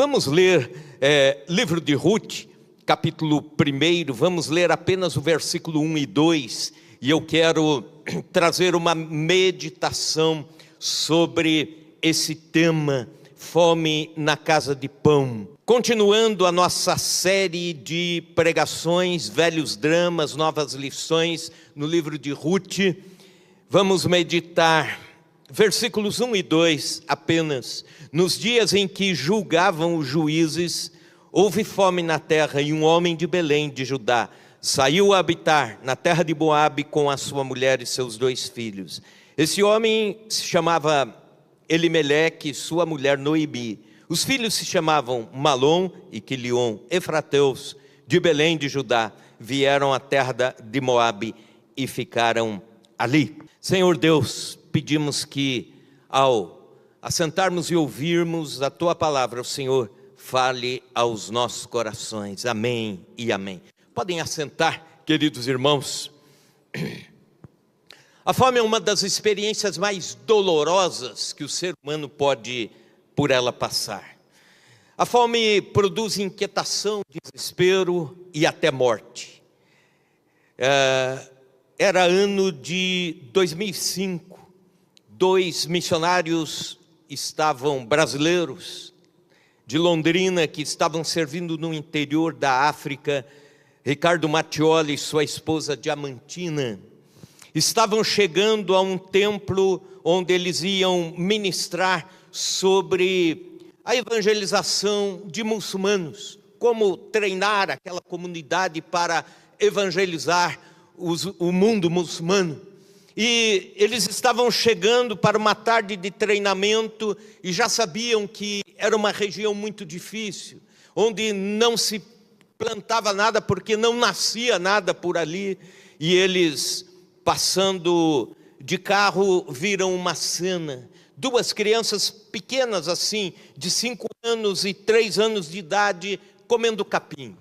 Vamos ler livro de Ruth, capítulo 1, vamos ler apenas o versículo 1 e 2, e eu quero trazer uma meditação sobre esse tema, fome na casa de pão. Continuando a nossa série de pregações, velhos dramas, novas lições, no livro de Ruth, vamos meditar versículos 1 e 2 apenas. Nos dias em que julgavam os juízes, houve fome na terra, e um homem de Belém de Judá saiu a habitar na terra de Moabe com a sua mulher e seus 2 filhos. Esse homem se chamava Elimeleque, sua mulher Noemi. Os filhos se chamavam Malom e Quilion, efrateus de Belém de Judá. Vieram à terra de Moabe e ficaram ali. Senhor Deus, pedimos que ao assentarmos e ouvirmos a Tua palavra, o Senhor fale aos nossos corações. Amém e amém. Podem assentar, queridos irmãos. A fome é uma das experiências mais dolorosas que o ser humano pode por ela passar. A fome produz inquietação, desespero e até morte. Era ano de 2005, 2 missionários brasileiros de Londrina, que estavam servindo no interior da África, Ricardo Mattioli e sua esposa Diamantina, estavam chegando a um templo onde eles iam ministrar sobre a evangelização de muçulmanos, como treinar aquela comunidade para evangelizar o mundo muçulmano. E eles estavam chegando para uma tarde de treinamento e já sabiam que era uma região muito difícil, onde não se plantava nada porque não nascia nada por ali. E eles, passando de carro, viram uma cena: 2 crianças pequenas assim, de 5 anos e 3 anos de idade, comendo capim.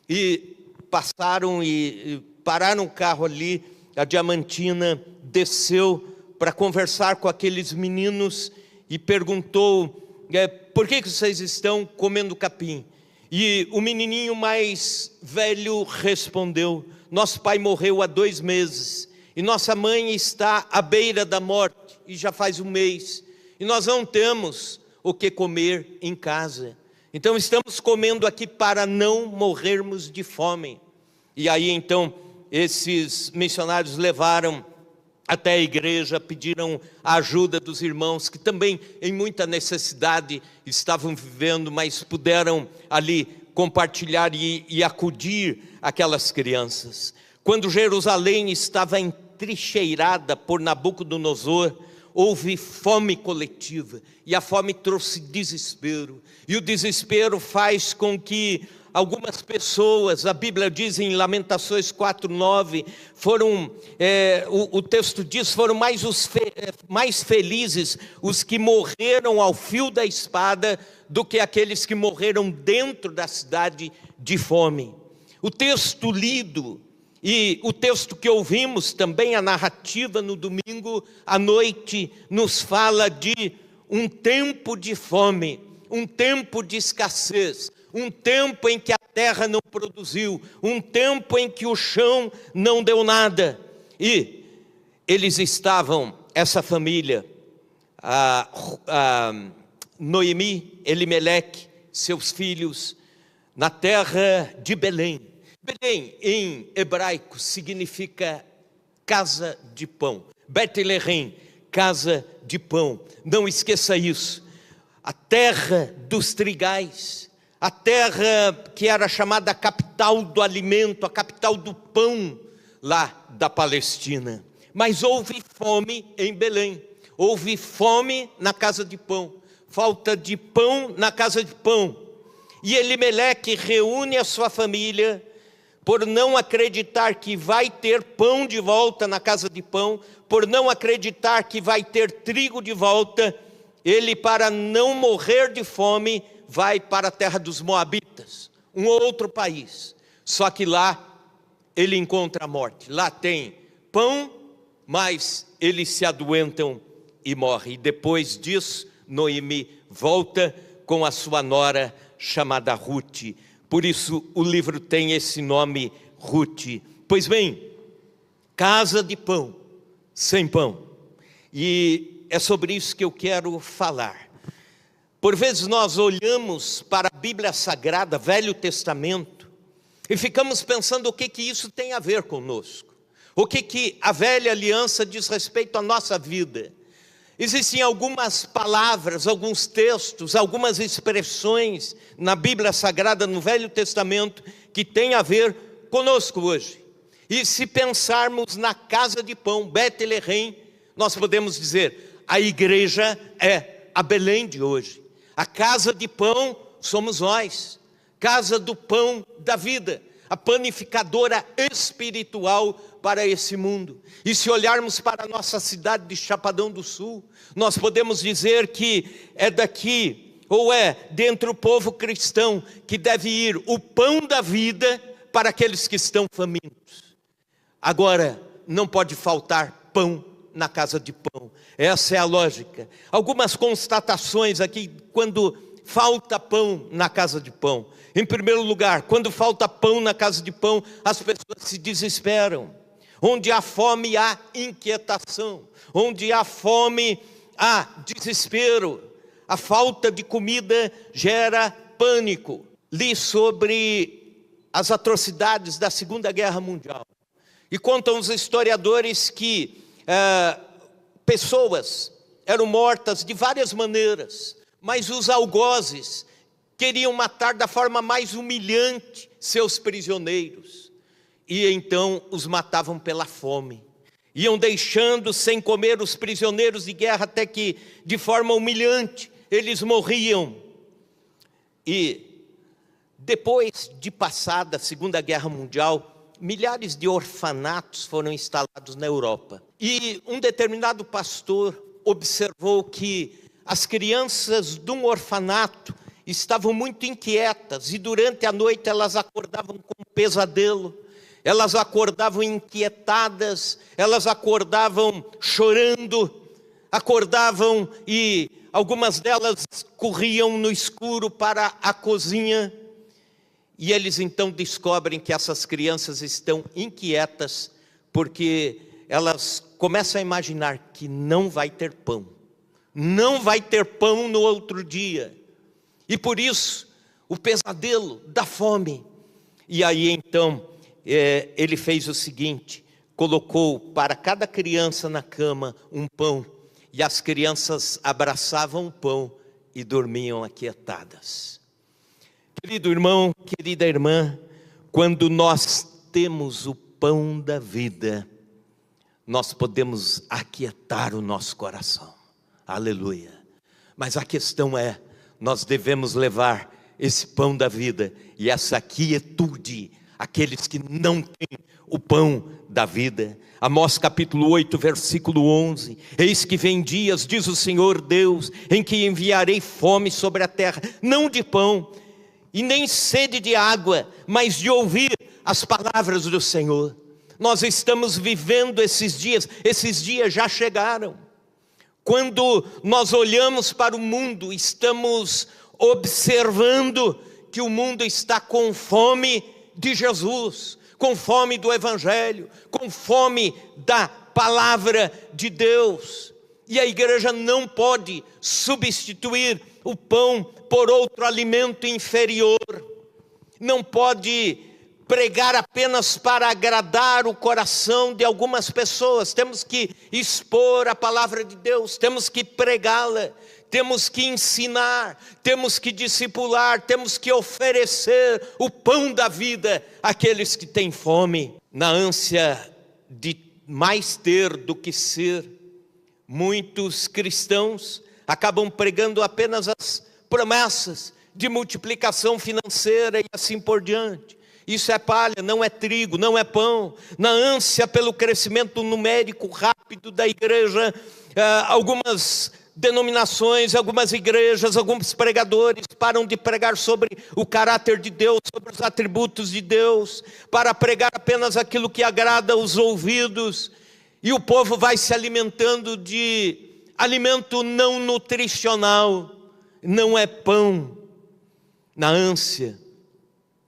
E passaram e pararam o carro ali. A Diamantina desceu para conversar com aqueles meninos e perguntou: por que vocês estão comendo capim? E o menininho mais velho respondeu: nosso pai morreu há 2 meses, e nossa mãe está à beira da morte, e já faz 1 mês, e nós não temos o que comer em casa, então estamos comendo aqui para não morrermos de fome. E aí então esses missionários levaram até a igreja, pediram a ajuda dos irmãos que também em muita necessidade estavam vivendo, mas puderam ali compartilhar e acudir aquelas crianças. Quando Jerusalém estava entrincheirada por Nabucodonosor, houve fome coletiva, e a fome trouxe desespero, e o desespero faz com que algumas pessoas, a Bíblia diz em Lamentações 4:9, o texto diz, foram mais felizes os que morreram ao fio da espada do que aqueles que morreram dentro da cidade de fome. O texto lido e o texto que ouvimos também, a narrativa no domingo à noite, nos fala de um tempo de fome, um tempo de escassez, um tempo em que a terra não produziu, um tempo em que o chão não deu nada. E eles estavam, essa família, a Noemi, Elimeleque, seus filhos, na terra de Belém. Belém em hebraico significa casa de pão. Betlehem, casa de pão. Não esqueça isso. A terra dos trigais, a terra que era chamada a capital do alimento, a capital do pão lá da Palestina. Mas houve fome em Belém, houve fome na casa de pão, falta de pão na casa de pão. E Elimeleque reúne a sua família, por não acreditar que vai ter pão de volta na casa de pão, por não acreditar que vai ter trigo de volta. Ele, para não morrer de fome, vai para a terra dos Moabitas, um outro país. Só que lá ele encontra a morte. Lá tem pão, mas eles se adoentam e morrem. E depois disso, Noemi volta com a sua nora chamada Ruth. Por isso o livro tem esse nome, Ruth. Pois bem, casa de pão, sem pão. E é sobre isso que eu quero falar. Por vezes nós olhamos para a Bíblia Sagrada, Velho Testamento, e ficamos pensando o que isso tem a ver conosco. O que a velha aliança diz respeito à nossa vida. Existem algumas palavras, alguns textos, algumas expressões na Bíblia Sagrada, no Velho Testamento, que tem a ver conosco hoje. E se pensarmos na casa de pão, Betlehem, nós podemos dizer, a igreja é a Belém de hoje. A casa de pão somos nós, casa do pão da vida, a panificadora espiritual para esse mundo. E se olharmos para a nossa cidade de Chapadão do Sul, nós podemos dizer que é daqui, ou é dentre o povo cristão, que deve ir o pão da vida para aqueles que estão famintos. Agora, não pode faltar pão na casa de pão. Essa é a lógica. Algumas constatações aqui, quando falta pão na casa de pão. Em primeiro lugar, quando falta pão na casa de pão, as pessoas se desesperam. Onde há fome, há inquietação. Onde há fome, há desespero. A falta de comida gera pânico. Li sobre as atrocidades da Segunda Guerra Mundial. E contam os historiadores que pessoas eram mortas de várias maneiras, mas os algozes queriam matar da forma mais humilhante seus prisioneiros, e então os matavam pela fome, iam deixando sem comer os prisioneiros de guerra, até que de forma humilhante eles morriam. E depois de passada a Segunda Guerra Mundial, milhares de orfanatos foram instalados na Europa. E um determinado pastor observou que as crianças de um orfanato estavam muito inquietas, e durante a noite elas acordavam com um pesadelo, elas acordavam inquietadas, elas acordavam chorando, acordavam e algumas delas corriam no escuro para a cozinha. E eles então descobrem que essas crianças estão inquietas, porque elas começam a imaginar que não vai ter pão. Não vai ter pão no outro dia. E por isso, o pesadelo da fome. E aí então, ele fez o seguinte, colocou para cada criança na cama um pão, e as crianças abraçavam o pão e dormiam aquietadas. Querido irmão, querida irmã, quando nós temos o pão da vida, nós podemos aquietar o nosso coração. Aleluia. Mas a questão é, nós devemos levar esse pão da vida e essa quietude àqueles que não têm o pão da vida. Amós capítulo 8, versículo 11. Eis que vem dias, diz o Senhor Deus, em que enviarei fome sobre a terra, não de pão, e nem sede de água, mas de ouvir as palavras do Senhor. Nós estamos vivendo esses dias já chegaram. Quando nós olhamos para o mundo, estamos observando que o mundo está com fome de Jesus, com fome do Evangelho, com fome da palavra de Deus. E a igreja não pode substituir o pão por outro alimento inferior. Não pode pregar apenas para agradar o coração de algumas pessoas. Temos que expor a palavra de Deus, temos que pregá-la, temos que ensinar, temos que discipular, temos que oferecer o pão da vida àqueles que têm fome. Na ânsia de mais ter do que ser, muitos cristãos acabam pregando apenas as promessas de multiplicação financeira e assim por diante. Isso é palha, não é trigo, não é pão. Na ânsia pelo crescimento numérico rápido da igreja, algumas denominações, algumas igrejas, alguns pregadores param de pregar sobre o caráter de Deus, sobre os atributos de Deus, para pregar apenas aquilo que agrada os ouvidos, e o povo vai se alimentando de alimento não nutricional, não é pão na ânsia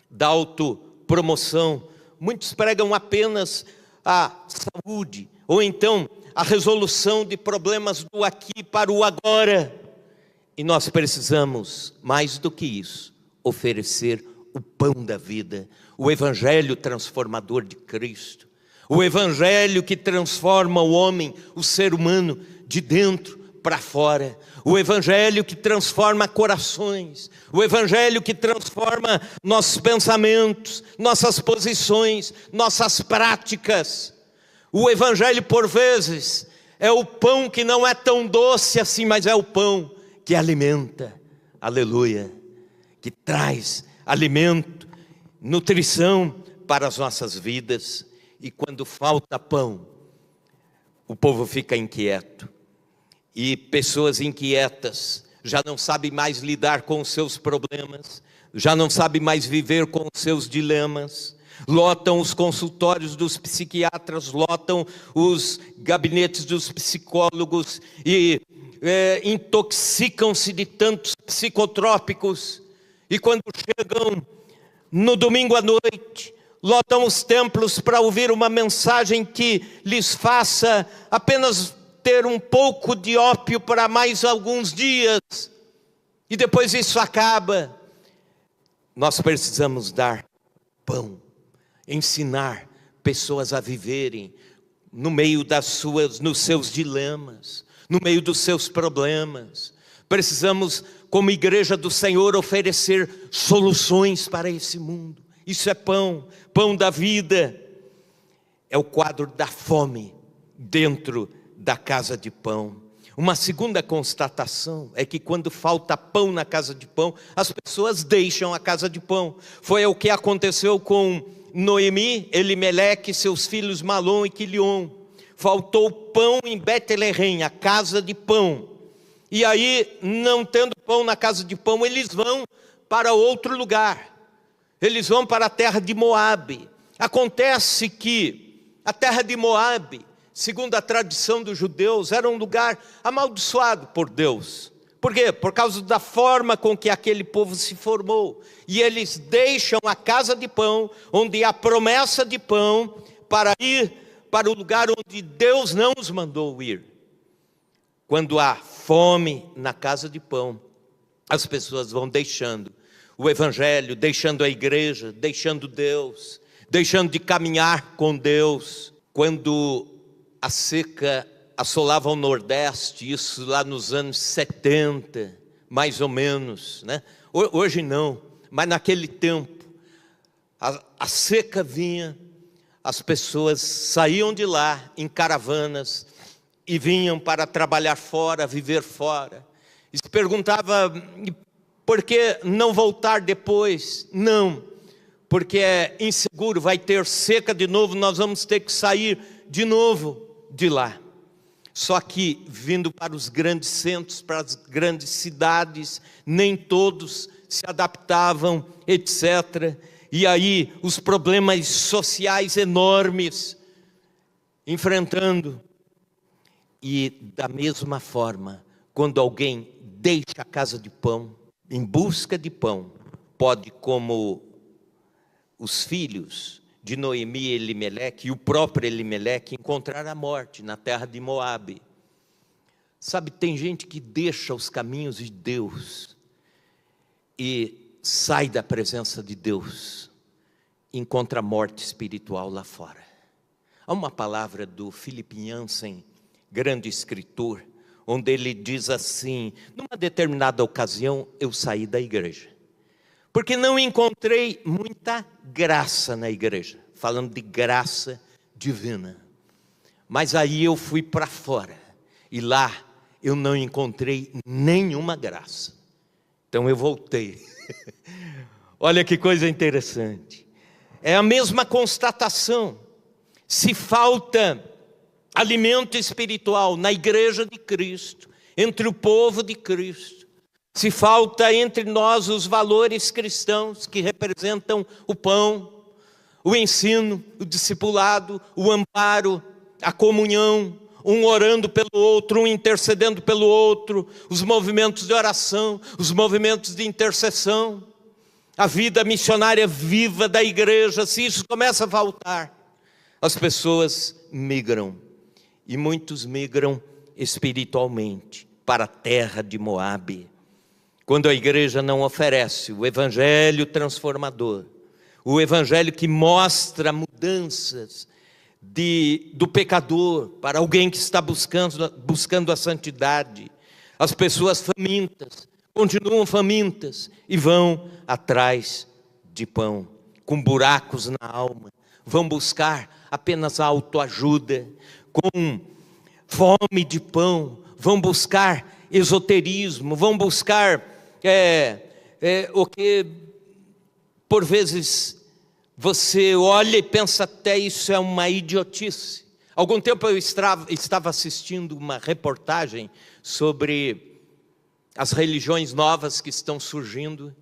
da autopromoção. Muitos pregam apenas a saúde, ou então a resolução de problemas do aqui para o agora. E nós precisamos, mais do que isso, oferecer o pão da vida, o evangelho transformador de Cristo, o evangelho que transforma o homem, o ser humano, de dentro para fora, o evangelho que transforma corações, o evangelho que transforma nossos pensamentos, nossas posições, nossas práticas. O evangelho, por vezes, é o pão que não é tão doce assim, mas é o pão que alimenta, aleluia, que traz alimento, nutrição para as nossas vidas. E quando falta pão, o povo fica inquieto. E pessoas inquietas já não sabem mais lidar com os seus problemas, já não sabem mais viver com os seus dilemas. Lotam os consultórios dos psiquiatras, lotam os gabinetes dos psicólogos e intoxicam-se de tantos psicotrópicos. E quando chegam no domingo à noite, lotam os templos para ouvir uma mensagem que lhes faça apenas ter um pouco de ópio para mais alguns dias, e depois isso acaba. Nós precisamos dar pão, ensinar pessoas a viverem no meio nos seus dilemas, no meio dos seus problemas. Precisamos, como igreja do Senhor, oferecer soluções para esse mundo. Isso é pão, pão da vida. É o quadro da fome dentro da casa de pão. Uma segunda constatação é que quando falta pão na casa de pão, as pessoas deixam a casa de pão. Foi o que aconteceu com Noemi, Elimeleque, seus filhos Malom e Quilion. Faltou pão em Betlehem, a casa de pão. E aí, não tendo pão na casa de pão, eles vão para outro lugar. Eles vão para a terra de Moabe. Acontece que a terra de Moabe, segundo a tradição dos judeus, era um lugar amaldiçoado por Deus. Por quê? Por causa da forma com que aquele povo se formou. E eles deixam a casa de pão, onde há promessa de pão, para ir para o lugar onde Deus não os mandou ir. Quando há fome na casa de pão, as pessoas vão deixando o evangelho, deixando a igreja, deixando Deus, deixando de caminhar com Deus. Quando a seca assolava o Nordeste, isso lá nos anos 70, mais ou menos, né? Hoje não, mas naquele tempo, a seca vinha, as pessoas saíam de lá em caravanas e vinham para trabalhar fora, viver fora. E se perguntava, por que não voltar depois? Não, porque é inseguro, vai ter seca de novo, nós vamos ter que sair de novo de lá. Só que vindo para os grandes centros, para as grandes cidades, nem todos se adaptavam, etc. E aí os problemas sociais enormes enfrentando. E da mesma forma, quando alguém deixa a casa de pão, em busca de pão, pode, como os filhos de Noemi e Elimeleque, e o próprio Elimeleque, encontrar a morte na terra de Moabe. Sabe, tem gente que deixa os caminhos de Deus e sai da presença de Deus, encontra a morte espiritual lá fora. Há uma palavra do Philip Yancey, grande escritor, onde ele diz assim: numa determinada ocasião eu saí da igreja, porque não encontrei muita graça na igreja, falando de graça divina. Mas aí eu fui para fora, e lá eu não encontrei nenhuma graça. Então eu voltei. Olha que coisa interessante. É a mesma constatação. Se falta alimento espiritual na igreja de Cristo, entre o povo de Cristo, se falta entre nós os valores cristãos que representam o pão, o ensino, o discipulado, o amparo, a comunhão, um orando pelo outro, um intercedendo pelo outro, os movimentos de oração, os movimentos de intercessão, a vida missionária viva da igreja. Se isso começa a faltar, as pessoas migram, e muitos migram espiritualmente para a terra de Moabe. Quando a igreja não oferece o evangelho transformador, o evangelho que mostra mudanças do pecador para alguém que está buscando a santidade, as pessoas famintas continuam famintas e vão atrás de pão, com buracos na alma, vão buscar apenas a autoajuda, com fome de pão, vão buscar esoterismo, vão buscar o que por vezes você olha e pensa até isso é uma idiotice. Algum tempo eu estava assistindo uma reportagem sobre as religiões novas que estão surgindo,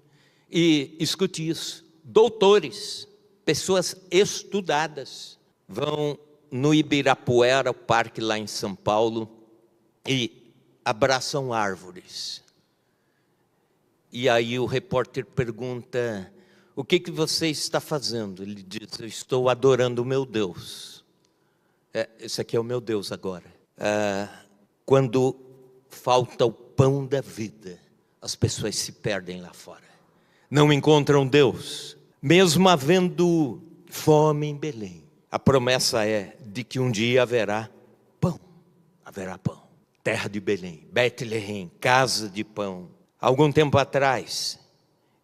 e escute isso: doutores, pessoas estudadas, vão no Ibirapuera, o parque lá em São Paulo, e abraçam árvores. E aí o repórter pergunta: o que você está fazendo? Ele diz: eu estou adorando o meu Deus. Esse aqui é o meu Deus agora. Quando falta o pão da vida, as pessoas se perdem lá fora, não encontram Deus, mesmo havendo fome em Belém. A promessa é de que um dia haverá pão, terra de Belém, Betlehem, casa de pão. Algum tempo atrás,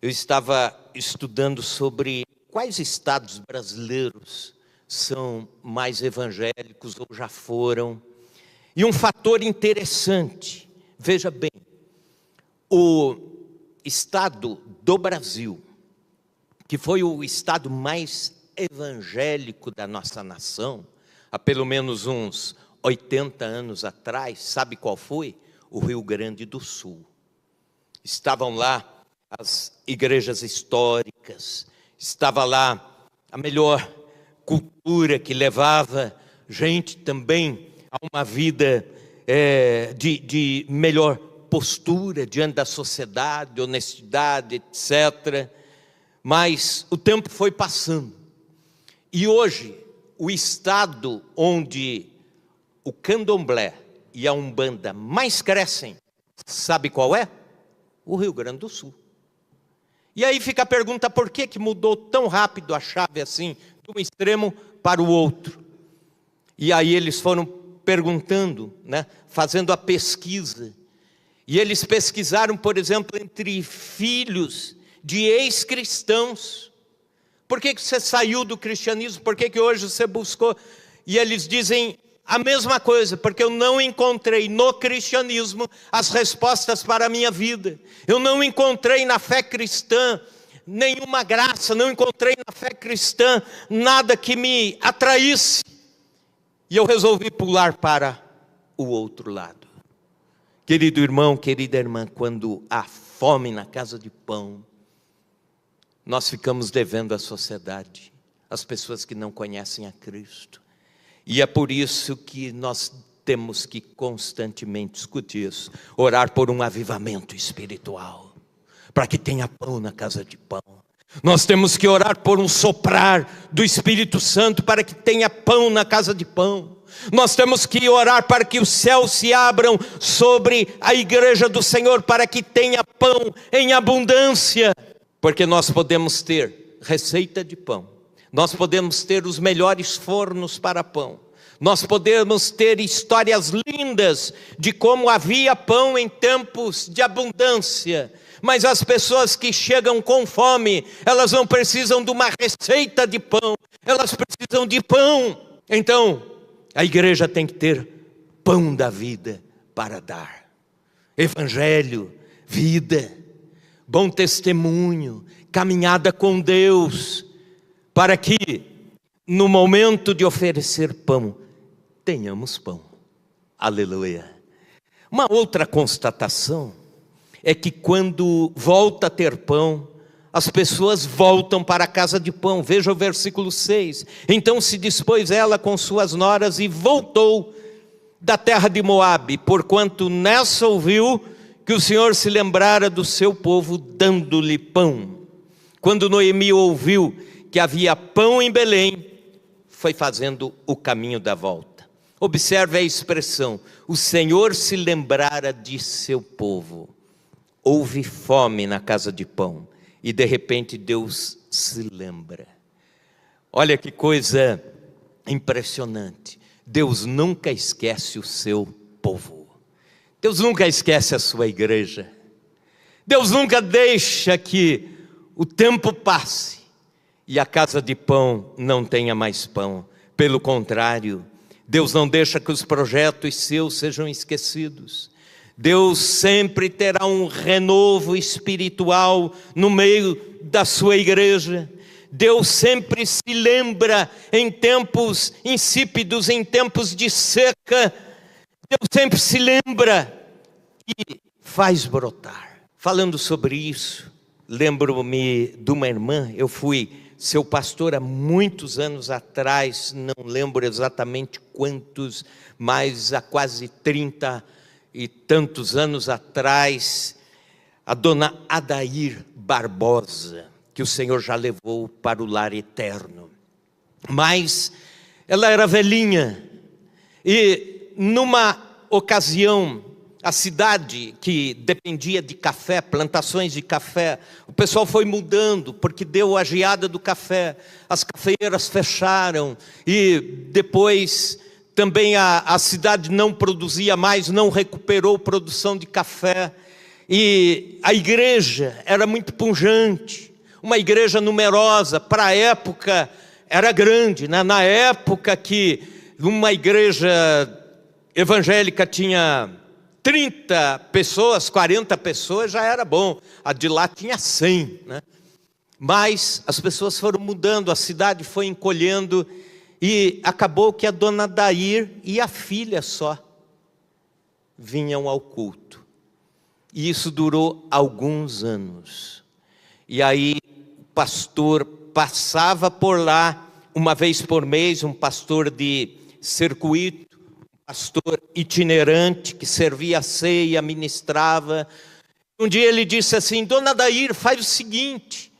eu estava estudando sobre quais estados brasileiros são mais evangélicos ou já foram. E um fator interessante, veja bem, o estado do Brasil, que foi o estado mais evangélico da nossa nação, há pelo menos uns 80 anos atrás, sabe qual foi? O Rio Grande do Sul. Estavam lá as igrejas históricas, estava lá a melhor cultura que levava gente também a uma vida de melhor postura diante da sociedade, honestidade, etc. Mas o tempo foi passando, e hoje o estado onde o candomblé e a umbanda mais crescem, sabe qual é? O Rio Grande do Sul. E aí fica a pergunta: por que mudou tão rápido a chave assim, de um extremo para o outro? E aí eles foram perguntando, fazendo a pesquisa, e eles pesquisaram, por exemplo, entre filhos de ex-cristãos. Por que você saiu do cristianismo? Por que hoje você buscou? E eles dizem a mesma coisa: porque eu não encontrei no cristianismo as respostas para a minha vida. Eu não encontrei na fé cristã nenhuma graça, não encontrei na fé cristã nada que me atraísse. E eu resolvi pular para o outro lado. Querido irmão, querida irmã, quando há fome na casa de pão, nós ficamos devendo à sociedade, às pessoas que não conhecem a Cristo. E é por isso que nós temos que constantemente discutir isso, orar por um avivamento espiritual, para que tenha pão na casa de pão. Nós temos que orar por um soprar do Espírito Santo, para que tenha pão na casa de pão. Nós temos que orar para que os céus se abram sobre a igreja do Senhor, para que tenha pão em abundância, porque nós podemos ter receita de pão, nós podemos ter os melhores fornos para pão, nós podemos ter histórias lindas de como havia pão em tempos de abundância, mas as pessoas que chegam com fome, elas não precisam de uma receita de pão, elas precisam de pão. Então, a igreja tem que ter pão da vida para dar. Evangelho, vida, bom testemunho, caminhada com Deus, para que no momento de oferecer pão, tenhamos pão. Aleluia. Uma outra constatação é que quando volta a ter pão, as pessoas voltam para a casa de pão. Veja o versículo 6. Então se dispôs ela com suas noras e voltou. da terra de Moabe, porquanto nessa ouviu que o Senhor se lembrara do seu povo, dando-lhe pão. Quando Noemi ouviu que havia pão em Belém, foi fazendo o caminho da volta. Observe a expressão: o Senhor se lembrara de seu povo. Houve fome na casa de pão, e de repente Deus se lembra. Olha que coisa impressionante. Deus nunca esquece o seu povo. Deus nunca esquece a sua igreja. Deus nunca deixa que o tempo passe e a casa de pão não tenha mais pão. Pelo contrário, Deus não deixa que os projetos seus sejam esquecidos. Deus sempre terá um renovo espiritual no meio da sua igreja. Deus sempre se lembra em tempos insípidos, em tempos de seca. Deus sempre se lembra e faz brotar. Falando sobre isso, lembro-me de uma irmã. Eu fui seu pastor há muitos anos atrás, não lembro exatamente quantos, mas há quase 30 e tantos anos atrás, a dona Adair Barbosa, que o Senhor já levou para o lar eterno. Mas ela era velhinha, e numa ocasião, a cidade que dependia de café, plantações de café, o pessoal foi mudando, porque deu a geada do café, as cafeeiras fecharam, e depois também a cidade não produzia mais, não recuperou produção de café, e a igreja era muito pujante, uma igreja numerosa, para a época era grande, né? Na época que uma igreja evangélica tinha 30 pessoas, 40 pessoas, já era bom. A de lá tinha 100, né? Mas as pessoas foram mudando, a cidade foi encolhendo, e acabou que a dona Adair e a filha só vinham ao culto. E isso durou alguns anos. E aí o pastor passava por lá uma vez por mês, um pastor de circuito, pastor itinerante que servia a ceia, ministrava. Um dia ele disse assim: dona Adair, faz o seguinte,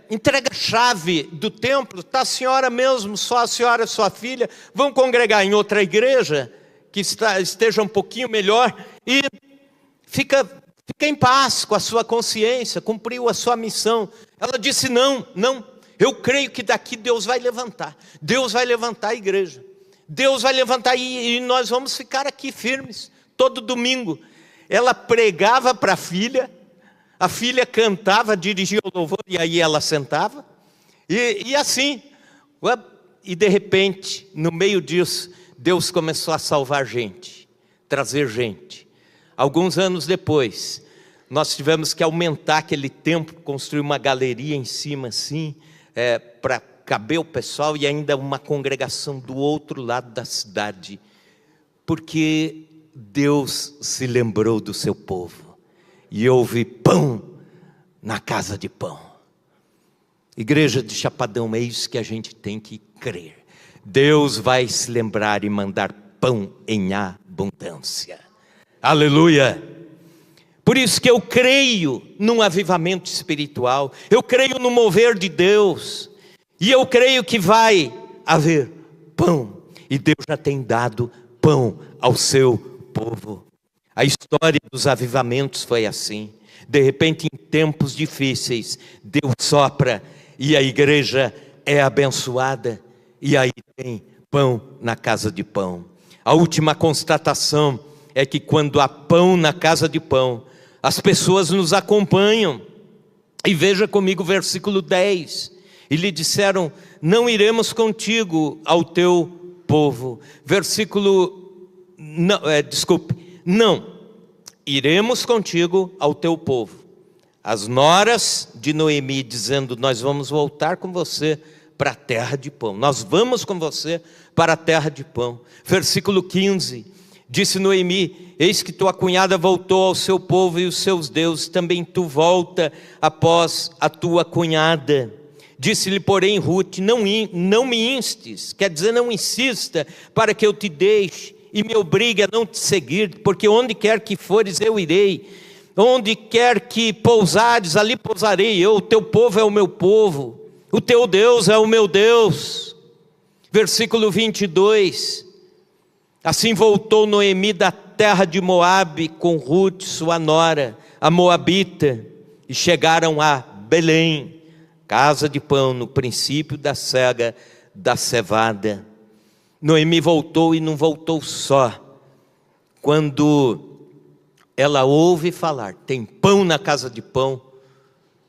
entrega a chave do templo, está a senhora mesmo, só a senhora e sua filha, vão congregar em outra igreja, que esteja um pouquinho melhor, e fica em paz com a sua consciência, cumpriu a sua missão. Ela disse: não, eu creio que daqui Deus vai levantar a igreja. Deus vai levantar e nós vamos ficar aqui firmes, todo domingo. Ela pregava para a filha cantava, dirigia o louvor, e aí ela sentava, e assim, e de repente, no meio disso, Deus começou a salvar gente, trazer gente. Alguns anos depois, nós tivemos que aumentar aquele templo, construir uma galeria em cima assim, para caber o pessoal, e ainda uma congregação do outro lado da cidade, porque Deus se lembrou do seu povo, e houve pão na casa de pão. Igreja de Chapadão, é isso que a gente tem que crer. Deus vai se lembrar e mandar pão em abundância. Aleluia! Por isso que eu creio num avivamento espiritual, eu creio no mover de Deus, e eu creio que vai haver pão, e Deus já tem dado pão ao seu povo. A história dos avivamentos foi assim. De repente, em tempos difíceis, Deus sopra e a igreja é abençoada, e aí tem pão na casa de pão. A última constatação é que quando há pão na casa de pão, as pessoas nos acompanham. E veja comigo o versículo 10. E lhe disseram: não iremos contigo ao teu povo. Não, iremos contigo ao teu povo. As noras de Noemi dizendo: nós vamos voltar com você para a terra de pão. Nós vamos com você para a terra de pão. Versículo 15. Disse Noemi: eis que tua cunhada voltou ao seu povo e os seus deuses, também tu volta após a tua cunhada. Disse-lhe, porém, Ruth: não me instes, quer dizer, não insista, para que eu te deixe e me obrigue a não te seguir, porque onde quer que fores eu irei, onde quer que pousares, ali pousarei eu, o teu povo é o meu povo, o teu Deus é o meu Deus. Versículo 22, assim voltou Noemi da terra de Moabe com Ruth, sua nora, a moabita, e chegaram a Belém, casa de pão, no princípio da cega da cevada. Noemi voltou e não voltou só. Quando ela ouve falar, tem pão na casa de pão,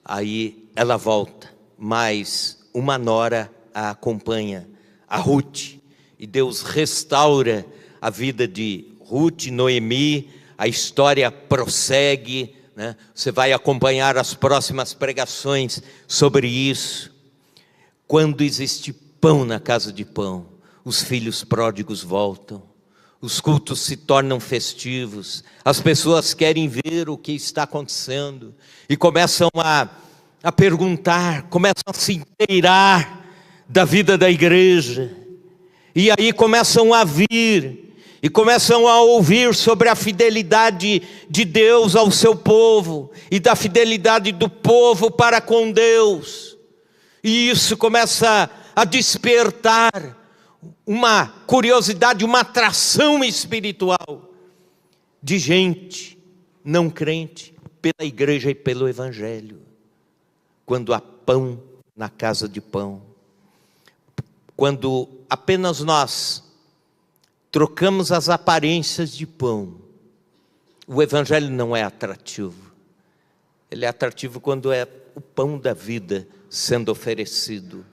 aí ela volta, mas uma nora a acompanha, a Ruth, e Deus restaura a vida de Ruth, Noemi, a história prossegue, né? Você vai acompanhar as próximas pregações sobre isso. Quando existe pão na casa de pão, os filhos pródigos voltam, os cultos se tornam festivos, as pessoas querem ver o que está acontecendo, e começam a perguntar, começam a se inteirar da vida da igreja, e aí começam a vir, e começam a ouvir sobre a fidelidade de Deus ao seu povo, e da fidelidade do povo para com Deus, e isso começa a despertar uma curiosidade, uma atração espiritual de gente não crente pela igreja e pelo evangelho. Quando há pão na casa de pão, quando apenas nós trocamos as aparências de pão, o evangelho não é atrativo. Ele é atrativo quando é o pão da vida sendo oferecido.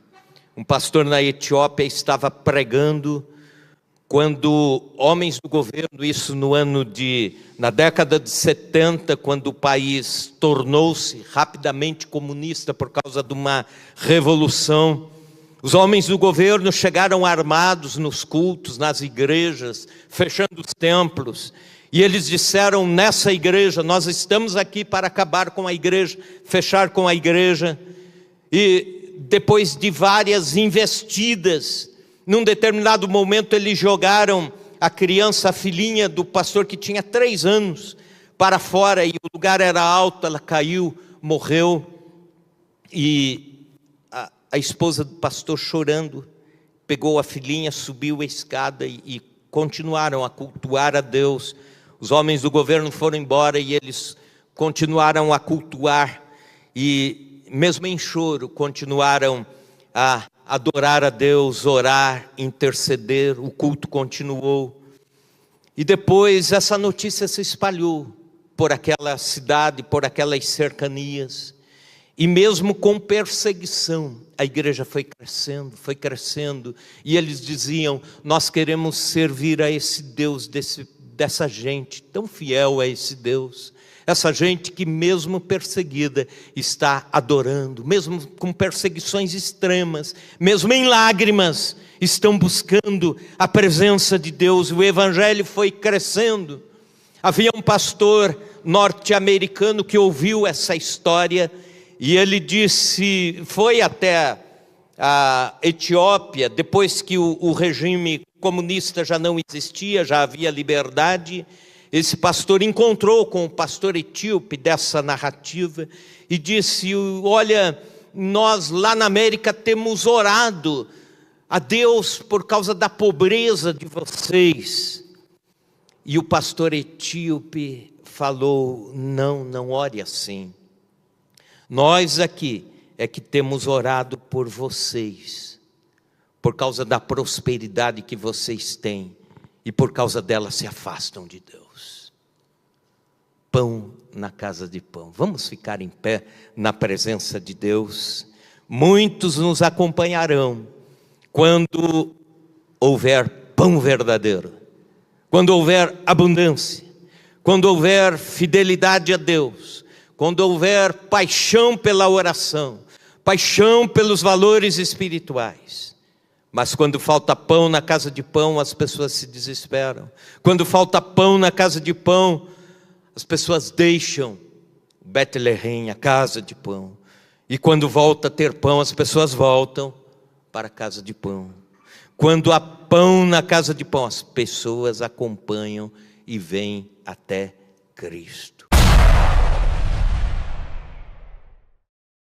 Um pastor na Etiópia estava pregando quando homens do governo, isso na década de 70, quando o país tornou-se rapidamente comunista por causa de uma revolução, os homens do governo chegaram armados nos cultos, nas igrejas, fechando os templos, e eles disseram: nessa igreja, nós estamos aqui para acabar com a igreja, fechar com a igreja. E depois de várias investidas, num determinado momento eles jogaram a criança, a filhinha do pastor que tinha 3 anos, para fora, e o lugar era alto, ela caiu, morreu, e a esposa do pastor, chorando, pegou a filhinha, subiu a escada e continuaram a cultuar a Deus. Os homens do governo foram embora e eles continuaram a cultuar, e mesmo em choro, continuaram a adorar a Deus, orar, interceder. O culto continuou. E depois essa notícia se espalhou por aquela cidade, por aquelas cercanias. E mesmo com perseguição, a igreja foi crescendo. E eles diziam: nós queremos servir a esse Deus, dessa gente tão fiel a esse Deus. Essa gente que mesmo perseguida está adorando, mesmo com perseguições extremas, mesmo em lágrimas, estão buscando a presença de Deus. O evangelho foi crescendo. Havia um pastor norte-americano que ouviu essa história e ele disse, foi até a Etiópia, depois que o regime comunista já não existia, já havia liberdade. Esse pastor encontrou com o pastor etíope dessa narrativa e disse: olha, nós lá na América temos orado a Deus por causa da pobreza de vocês. E o pastor etíope falou: não ore assim. Nós aqui é que temos orado por vocês, por causa da prosperidade que vocês têm, e por causa dela se afastam de Deus. Pão na casa de pão. Vamos ficar em pé na presença de Deus. Muitos nos acompanharão quando houver pão verdadeiro, quando houver abundância, quando houver fidelidade a Deus, quando houver paixão pela oração, paixão pelos valores espirituais. Mas quando falta pão na casa de pão, as pessoas se desesperam. Quando falta pão na casa de pão, as pessoas deixam Betlehem, a casa de pão. E quando volta a ter pão, as pessoas voltam para a casa de pão. Quando há pão na casa de pão, as pessoas acompanham e vêm até Cristo.